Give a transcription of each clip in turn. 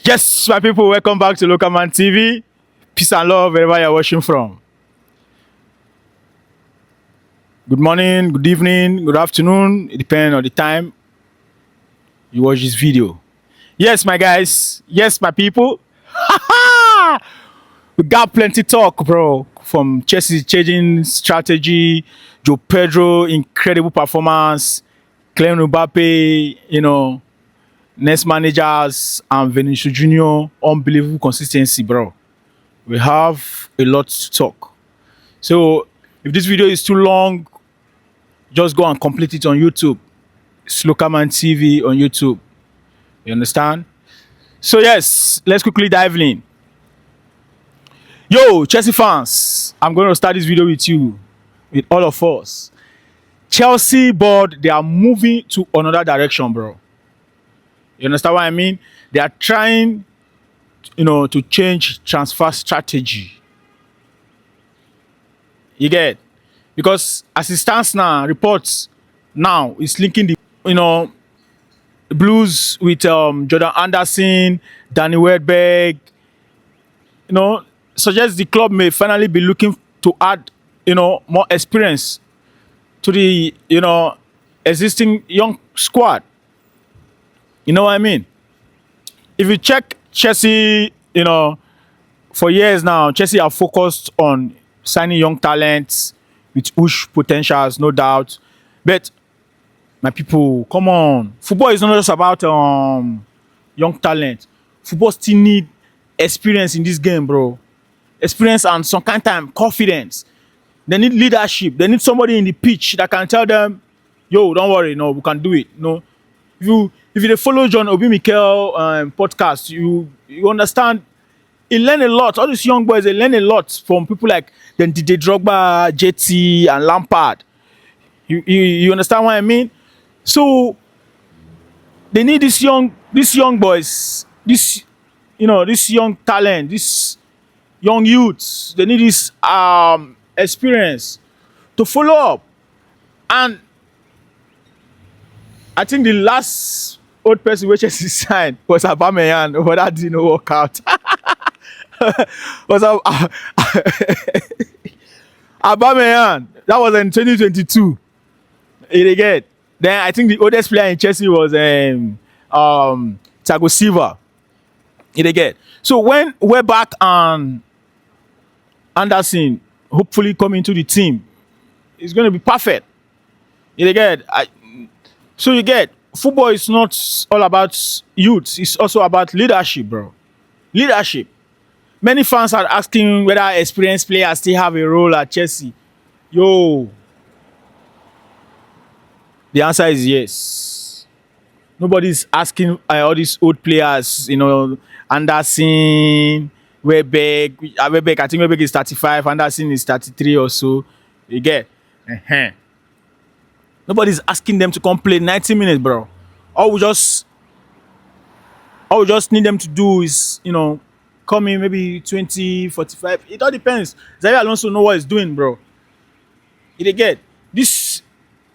Yes, my people, welcome back to LocalmanTV. Peace and love wherever you're watching from. Good morning, good evening, good afternoon. It depends on the time you watch this video. Yes, my guys. Yes, my people. We got plenty talk, bro. From Chelsea changing strategy, João Pedro, incredible performance, Kylian Mbappé, next managers, and Vinícius Júnior, unbelievable consistency, bro. We have a lot to talk. So if this video is too long, just go and complete it on YouTube. It's LocalmanTV on YouTube. You understand? So yes, let's quickly dive in. Yo, Chelsea fans, I'm going to start this video with you, with all of us. Chelsea board, they are moving to another direction, bro. You understand what I mean? They are trying, to change transfer strategy. You get? Because as it stands now, reports now is linking the Blues with Jordan Henderson, Danny Welbeck. Suggests the club may finally be looking to add more experience to the existing young squad. You know what I mean? If you check Chelsea, for years now, Chelsea are focused on signing young talents with huge potentials, no doubt. But my people, come on. Football is not just about young talent. Football still need experience in this game, bro. Experience and some kind of time, confidence. They need leadership. They need somebody in the pitch that can tell them, yo, don't worry, we can do it. If you follow John Obi Mikel podcast, you understand. He learn a lot. All these young boys, they learn a lot from people like DJ Drogba, JT, and Lampard. You understand what I mean? So they need these young boys, this young talent, this young youths. They need this experience to follow up. And I think the last old person which Chelsea signed was Aubameyang, but that didn't work out. was Aubameyang. That was in 2022. Again. Then I think the oldest player in Chelsea was Thiago Silva. Again. So when Welbeck and Henderson hopefully come into the team, it's going to be perfect. Again. So you get, football is not all about youth. It's also about leadership, bro. Leadership. Many fans are asking whether experienced players still have a role at Chelsea. Yo. The answer is yes. Nobody's asking all these old players, Anderson, Welbeck. I think Welbeck is 35, Anderson is 33 or so. You get? Nobody's asking them to come play 90 minutes, bro. All we just need them to do is, come in maybe 20, 45. It all depends. Xabi Alonso know what he's doing, bro. You get? This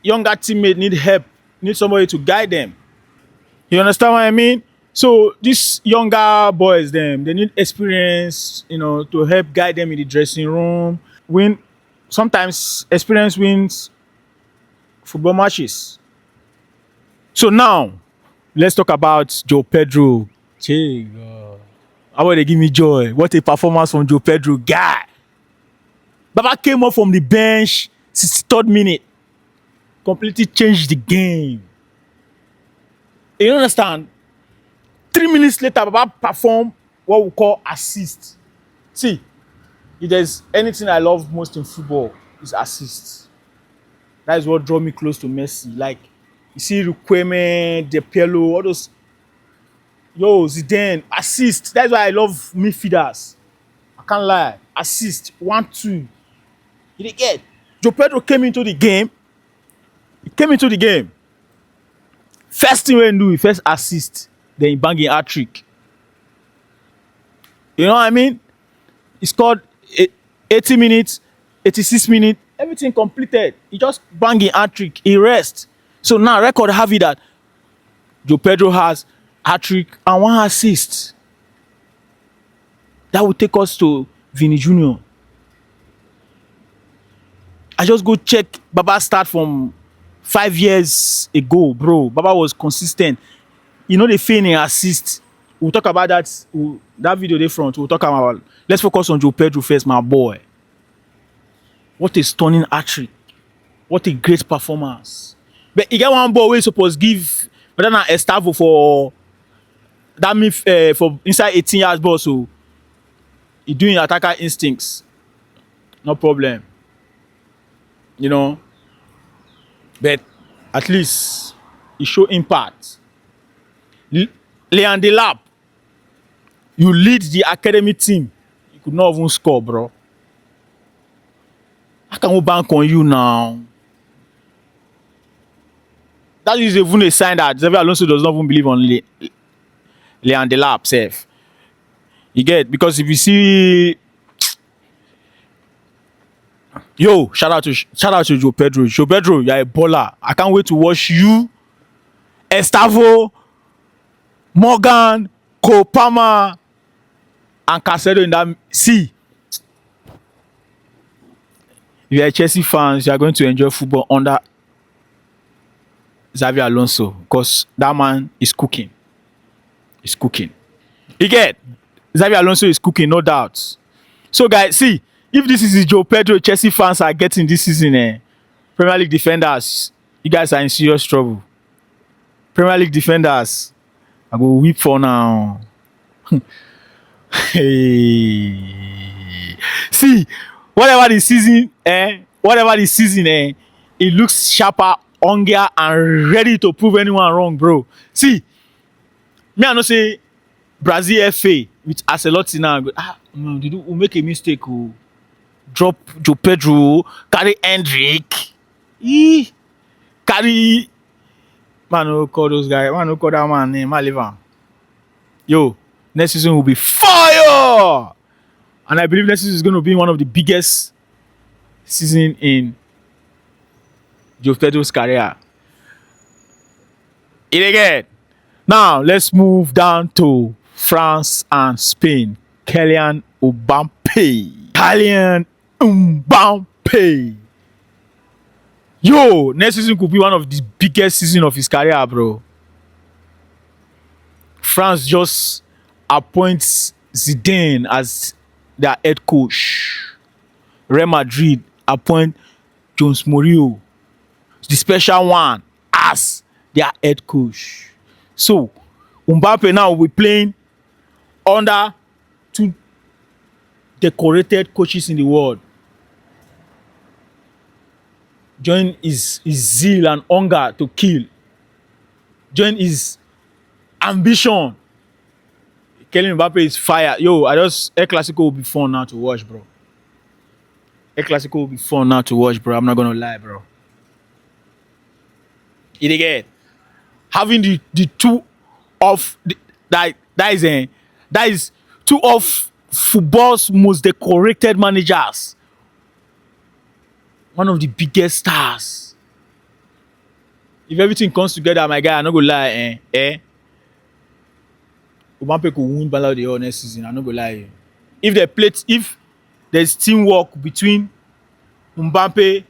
younger teammate need help, need somebody to guide them. You understand what I mean? So these younger boys, they need experience, to help guide them in the dressing room. Sometimes experience wins football matches. So now, let's talk about João Pedro. How about they give me joy? What a performance from João Pedro, guy. Baba came up from the bench, 63rd minute. Completely changed the game. You understand? 3 minutes later, Baba performed what we call assist. See, if there's anything I love most in football, is assist. That is what draw me close to Messi. Like, you see Rukweme, De Piero, all those. Yo, Zidane, assist. That's why I love midfielders. I can't lie. Assist, 1-2. You get? João Pedro came into the game. He came into the game. First thing he do, first assist. Then he bang a hat-trick. You know what I mean? He scored 80 minutes, 86 minutes. Everything completed. He just bang a hat-trick. He rest. So now record have it that João Pedro has hat-trick and 1 assist. That will take us to Vini Júnior. I just go check Baba start from 5 years ago, bro. Baba was consistent. You know the thing in assist. We'll talk about that. That video they front. We'll talk about. Let's focus on João Pedro first, my boy. What a stunning hat-trick. What a great performance. But you get one ball where you supposed give better than Estavo for that for inside 18 yards ball. So he doing attacker instincts. No problem. You know. But at least he show impact. Leon Delap, you lead the academy team. You could not even score, bro. How can we bank on you now? That is even a sign that Xabi Alonso does not even believe on Leon Delap self. You get, because if you see, yo, shout out to João Pedro. João Pedro, you're a baller. I can't wait to watch you, Estavo, Morgan, Kopama, and Casedo in that. See, if you are Chelsea fans, you are going to enjoy football under Xabi Alonso because that man is cooking. He's cooking. You get, Xabi Alonso is cooking, no doubt. So, guys, see, if this is the João Pedro Chelsea fans are getting this season, Premier League defenders, you guys are in serious trouble. Premier League defenders, I go weep for now. Hey. See, whatever the season, it looks sharper, hungrier, and ready to prove anyone wrong, bro. See, me I know say Brazil FA with Ancelotti now. No, they do make a mistake. Drop João Pedro, carry Hendrick, carry. Man, no call those guys. Man, no call that man name. Man, leave him. Yo, next season will be fire, and I believe next season is going to be one of the biggest season in João Pedro's career. It again. Now let's move down to France and Spain. Kylian Mbappé. Yo, next season could be one of the biggest season of his career, bro. France just appoints Zidane as their head coach. Real Madrid appoint Jose Mourinho, the special one, as their head coach. So, Mbappé now will be playing under two decorated coaches in the world. Join his zeal and hunger to kill. Join his ambition. Kylian Mbappé is fire. Yo, El Clasico will be fun now to watch, bro. El Clasico will be fun now to watch, bro. I'm not gonna lie, bro. It again. Having the two of that is two of football's most decorated managers. One of the biggest stars. If everything comes together, my guy, I'm not gonna lie, Mbappé could win Ballon d'Or next season. I'm not gonna lie. If there's teamwork between Mbappé,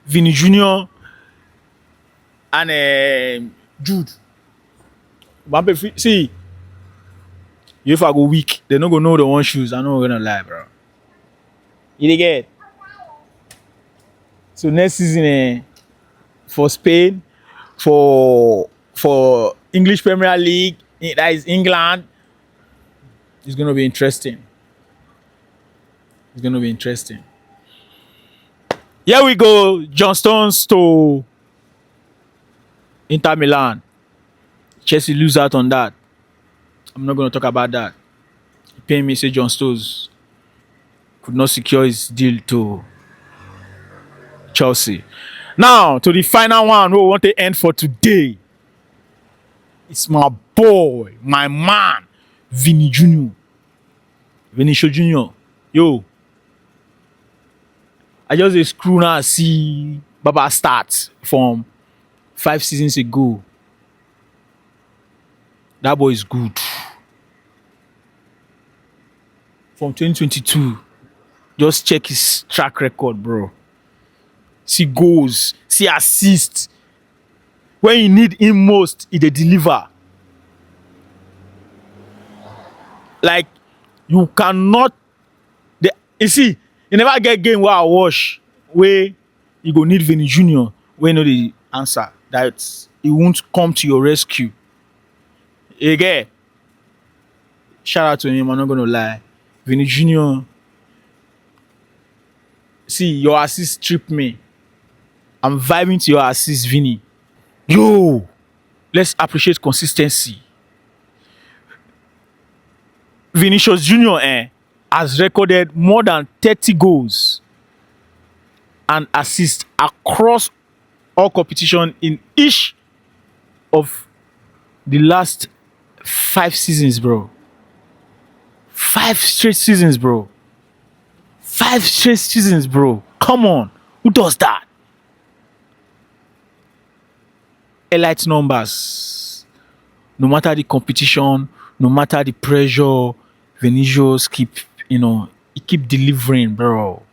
Vini Júnior, and Jude. Mbappé, see, if I go weak, they're not gonna know the one shoes. I'm not gonna lie, bro. You get. So next season, for Spain, for English Premier League, that is England, it's gonna be interesting. It's gonna be interesting. Here we go, John Stones to Inter Milan. Chelsea lose out on that. I'm not gonna talk about that. Paying me say John Stones could not secure his deal to Chelsea. Now to the final one we want to end for today. It's my boy, my man, Vinícius Júnior. Yo, I just a screw now see Baba start from 5 seasons ago. That boy is good. from 2022. Just check his track record, bro. See goals, see assists. When you need him most, he dey deliver. Like, you cannot. You see, you never get game where I watch where you go need Vinícius Júnior wey no dey answer. That he won't come to your rescue. Again, shout out to him. I'm not gonna lie, Vinícius Júnior. See, your assist trip me. I'm vibing to your assist, Vinny. Yo, let's appreciate consistency. Vinícius Júnior has recorded more than 30 goals and assists across all competition in each of the last 5 seasons, bro. 5 straight seasons, bro. 5 straight seasons, bro. Come on. Who does that? Elite numbers. No matter the competition, no matter the pressure, Vinícius he keep delivering, bro.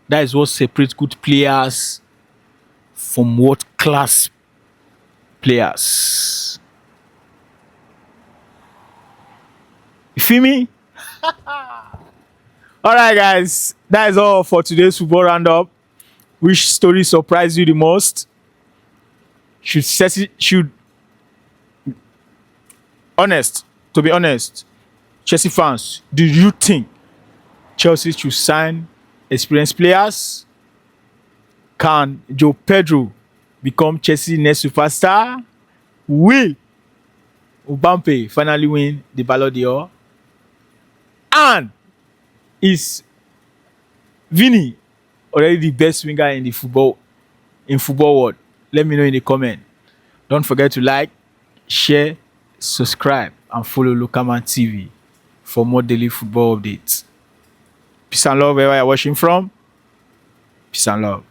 That is what separates good players from world-class players. You feel me? Alright, guys. That is all for today's football roundup. Which story surprised you the most? To be honest, Chelsea fans, do you think Chelsea should sign experienced players? Can João Pedro become Chelsea's next superstar? Will Mbappé finally win the Ballon d'Or? And is Vini already the best winger in football world? Let me know in the comment. Don't forget to like, share, subscribe, and follow LocalmanTV for more daily football updates. Peace and love wherever you're watching from. Peace and love.